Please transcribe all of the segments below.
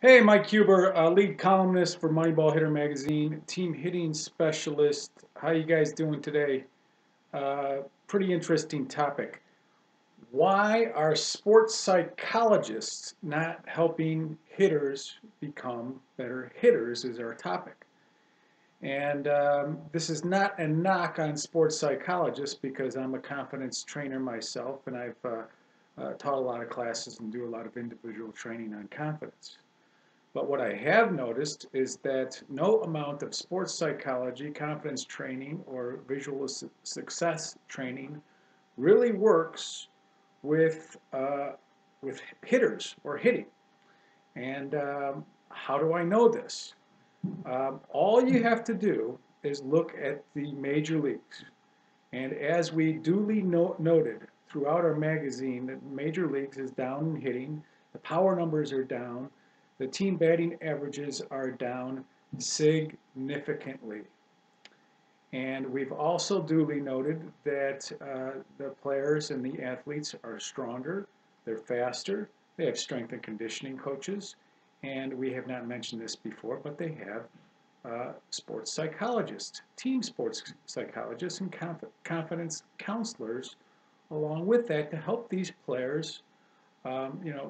Hey, Mike Huber, lead columnist for Moneyball Hitter magazine, team hitting specialist. How you guys doing today? Pretty interesting topic. Why are sports psychologists not helping hitters become better hitters is our topic. And this is not a knock on sports psychologists because I'm a confidence trainer myself and I've taught a lot of classes and do a lot of individual training on confidence. But what I have noticed is that no amount of sports psychology, confidence training, or visual success training really works with hitters or hitting. And how do I know this? All you have to do is look at the major leagues. And as we duly noted throughout our magazine, that major leagues is down in hitting, the power numbers are down, the team batting averages are down significantly. And we've also duly noted that the players and the athletes are stronger, they're faster, they have strength and conditioning coaches, and we have not mentioned this before, but they have sports psychologists, team sports psychologists, and confidence counselors along with that to help these players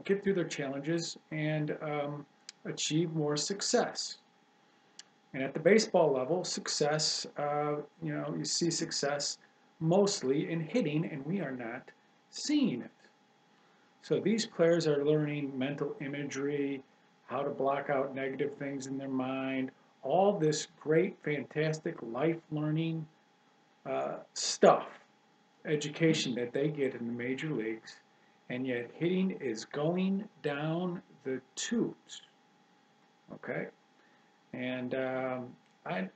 get through their challenges and achieve more success. And at the baseball level, success, you see success mostly in hitting, and we are not seeing it. So these players are learning mental imagery, how to block out negative things in their mind, all this great, fantastic life learning stuff, education that they get in the major leagues, and yet hitting is going down the tubes. Okay? And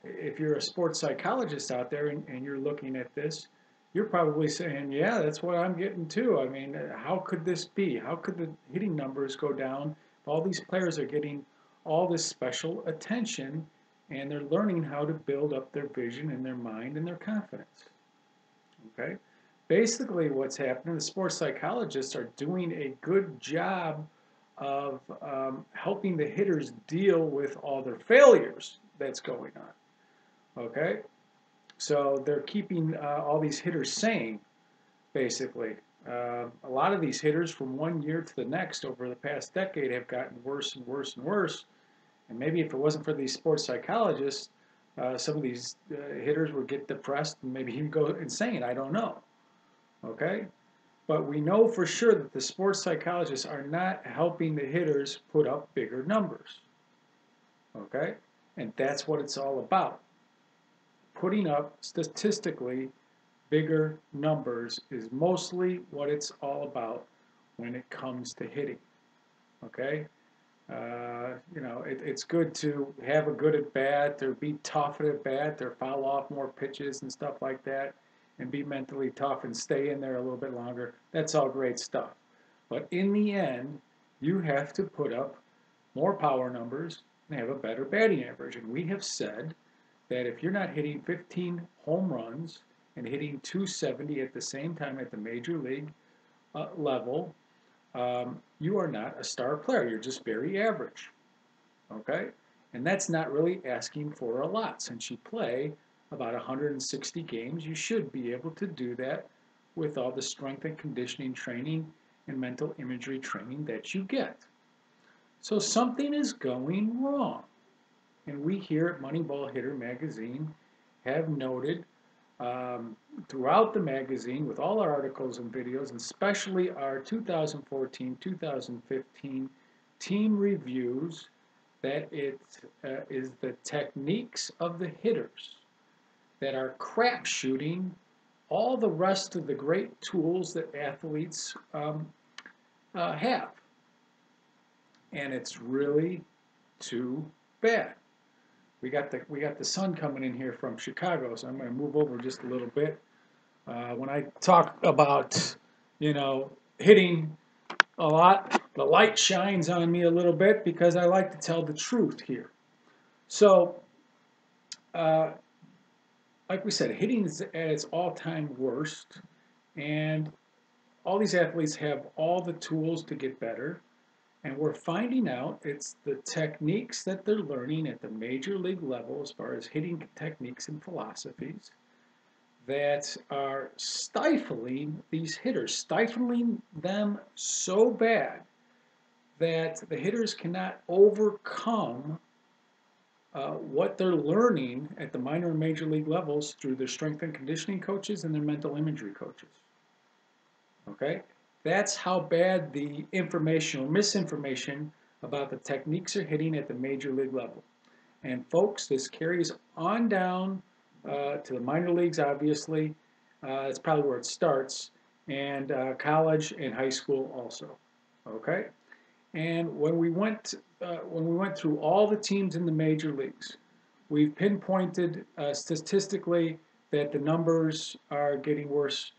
if you're a sports psychologist out there and you're looking at this, you're probably saying, yeah, that's what I'm getting too. I mean, how could this be? How could the hitting numbers go down if all these players are getting all this special attention and they're learning how to build up their vision and their mind and their confidence? Okay? Basically, what's happening, the sports psychologists are doing a good job of helping the hitters deal with all their failures that's going on. Okay? So they're keeping all these hitters sane, basically. A lot of these hitters from one year to the next over the past decade have gotten worse and worse and worse. And maybe if it wasn't for these sports psychologists, some of these hitters would get depressed and maybe even go insane. I don't know. Okay? But we know for sure that the sports psychologists are not helping the hitters put up bigger numbers. Okay? And that's what it's all about. Putting up statistically bigger numbers is mostly what it's all about when it comes to hitting. Okay? It's good to have a good at bat or be tough at bat or foul off more pitches and stuff like that and be mentally tough and stay in there a little bit longer. That's all great stuff. But in the end, you have to put up more power numbers and have a better batting average. And we have said that if you're not hitting 15 home runs and hitting 270 at the same time at the major league level, you are not a star player. You're just very average. Okay? And that's not really asking for a lot. Since you play about 160 games, you should be able to do that with all the strength and conditioning training and mental imagery training that you get. So something is going wrong. And we here at Moneyball Hitter magazine have noted throughout the magazine with all our articles and videos, and especially our 2014-2015 team reviews, that it is the techniques of the hitters that are crap shooting all the rest of the great tools that athletes have. And it's really too bad. We got the sun coming in here from Chicago, so I'm going to move over just a little bit. When I talk about, hitting a lot, the light shines on me a little bit because I like to tell the truth here. So, like we said, hitting is at its all-time worst, and all these athletes have all the tools to get better, And we're finding out it's the techniques that they're learning at the major league level as far as hitting techniques and philosophies that are stifling these hitters, stifling them so bad that the hitters cannot overcome what they're learning at the minor and major league levels through their strength and conditioning coaches and their mental imagery coaches. Okay? That's how bad the information or misinformation about the techniques are hitting at the major league level. And folks, this carries on down to the minor leagues, obviously. It's probably where it starts, and college and high school also. Okay? And when we went through all the teams in the major leagues, we've pinpointed statistically that the numbers are getting worse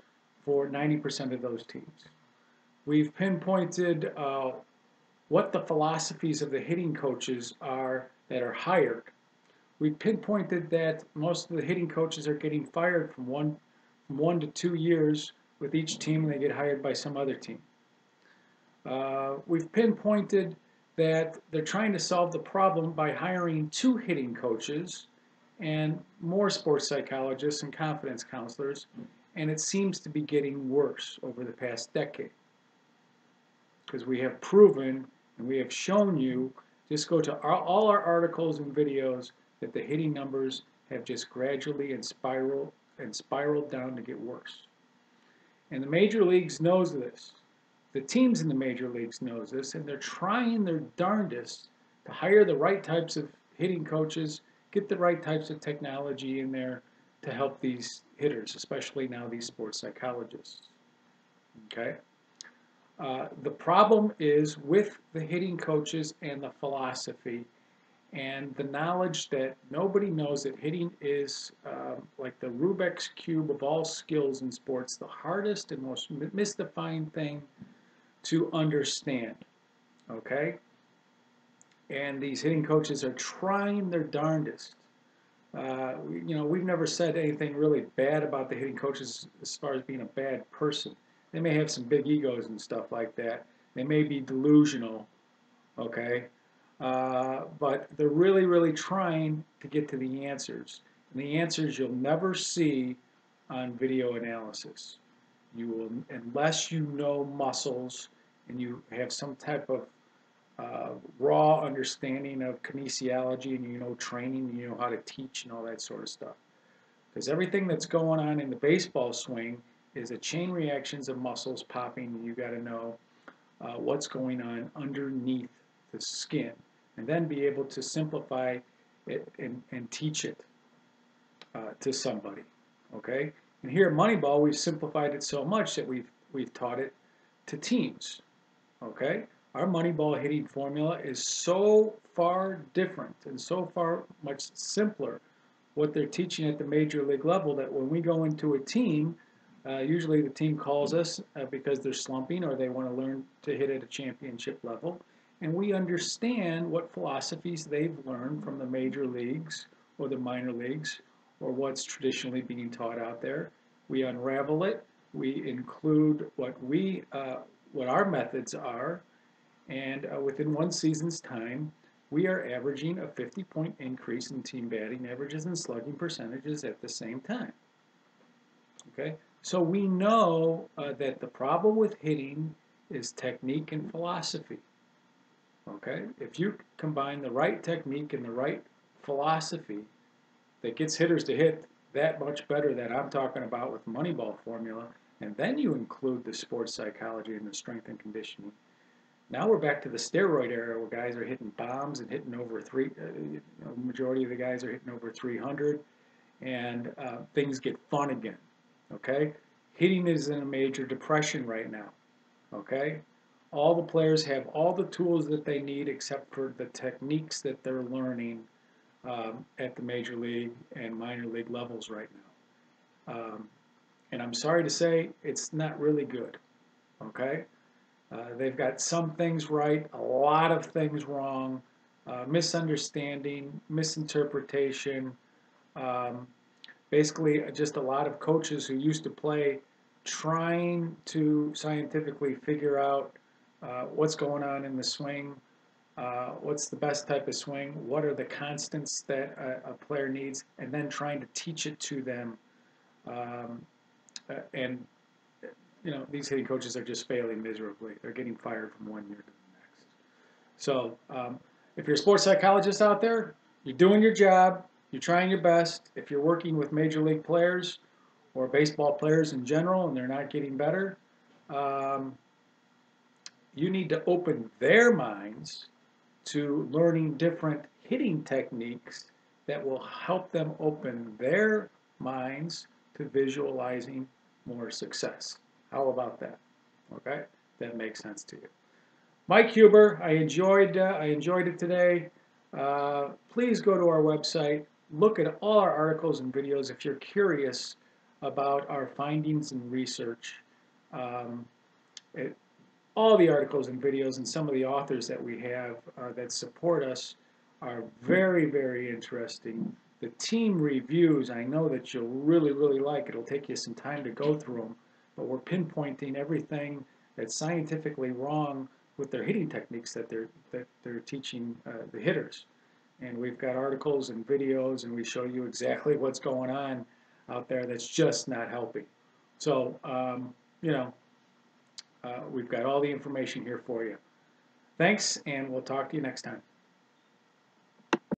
for 90% of those teams. We've pinpointed what the philosophies of the hitting coaches are that are hired. We've pinpointed that most of the hitting coaches are getting fired from one to 2 years with each team, and they get hired by some other team. We've pinpointed that they're trying to solve the problem by hiring 2 hitting coaches and more sports psychologists and confidence counselors, and it seems to be getting worse over the past decade. Because we have proven and we have shown you, just go to all our articles and videos, that the hitting numbers have just gradually and spiraled down to get worse. And the major leagues knows this. The teams in the major leagues knows this, and they're trying their darndest to hire the right types of hitting coaches, get the right types of technology in there to help these hitters, especially now these sports psychologists. Okay? The problem is with the hitting coaches and the philosophy and the knowledge that nobody knows that hitting is like the Rubik's Cube of all skills in sports, the hardest and most mystifying thing to understand, okay? And these hitting coaches are trying their darndest. We've never said anything really bad about the hitting coaches as far as being a bad person. They may have some big egos and stuff like that. They may be delusional, okay? But they're really, really trying to get to the answers. And the answers you'll never see on video analysis. You will, unless you know muscles and you have some type of raw understanding of kinesiology and you know training and you know how to teach and all that sort of stuff. Because everything that's going on in the baseball swing is a chain reactions of muscles popping, and you got to know what's going on underneath the skin, and then be able to simplify it and teach it to somebody. Okay, and here at Moneyball, we've simplified it so much that we've taught it to teams. Okay, our Moneyball hitting formula is so far different and so far much simpler what they're teaching at the major league level that when we go into a team, usually the team calls us because they're slumping or they want to learn to hit at a championship level. And we understand what philosophies they've learned from the major leagues or the minor leagues or what's traditionally being taught out there. We unravel it. We include what our methods are. And within one season's time, we are averaging a 50-point increase in team batting averages and slugging percentages at the same time. Okay? So we know that the problem with hitting is technique and philosophy. Okay? If you combine the right technique and the right philosophy that gets hitters to hit that much better that I'm talking about with Moneyball formula, and then you include the sports psychology and the strength and conditioning, now we're back to the steroid era where guys are hitting bombs and hitting over the majority of the guys are hitting over 300, and things get fun again. Okay? Hitting is in a major depression right now. Okay? All the players have all the tools that they need except for the techniques that they're learning at the major league and minor league levels right now. And I'm sorry to say, it's not really good. Okay? They've got some things right, a lot of things wrong, misunderstanding, misinterpretation, basically just a lot of coaches who used to play trying to scientifically figure out what's going on in the swing, what's the best type of swing, what are the constants that a player needs, and then trying to teach it to them. And these hitting coaches are just failing miserably. They're getting fired from one year to the next. So if you're a sports psychologist out there, you're doing your job, you're trying your best. If you're working with major league players or baseball players in general and they're not getting better, you need to open their minds to learning different hitting techniques that will help them open their minds to visualizing more success. How about that? Okay, that makes sense to you. Mike Huber, I enjoyed it today. Please go to our website, look at all our articles and videos if you're curious about our findings and research. All the articles and videos and some of the authors that we have that support us are very, very interesting. The team reviews, I know that you'll really, really like. It'll take you some time to go through them, but we're pinpointing everything that's scientifically wrong with their hitting techniques that they're teaching the hitters. And we've got articles and videos, and we show you exactly what's going on out there that's just not helping. So, we've got all the information here for you. Thanks, and we'll talk to you next time.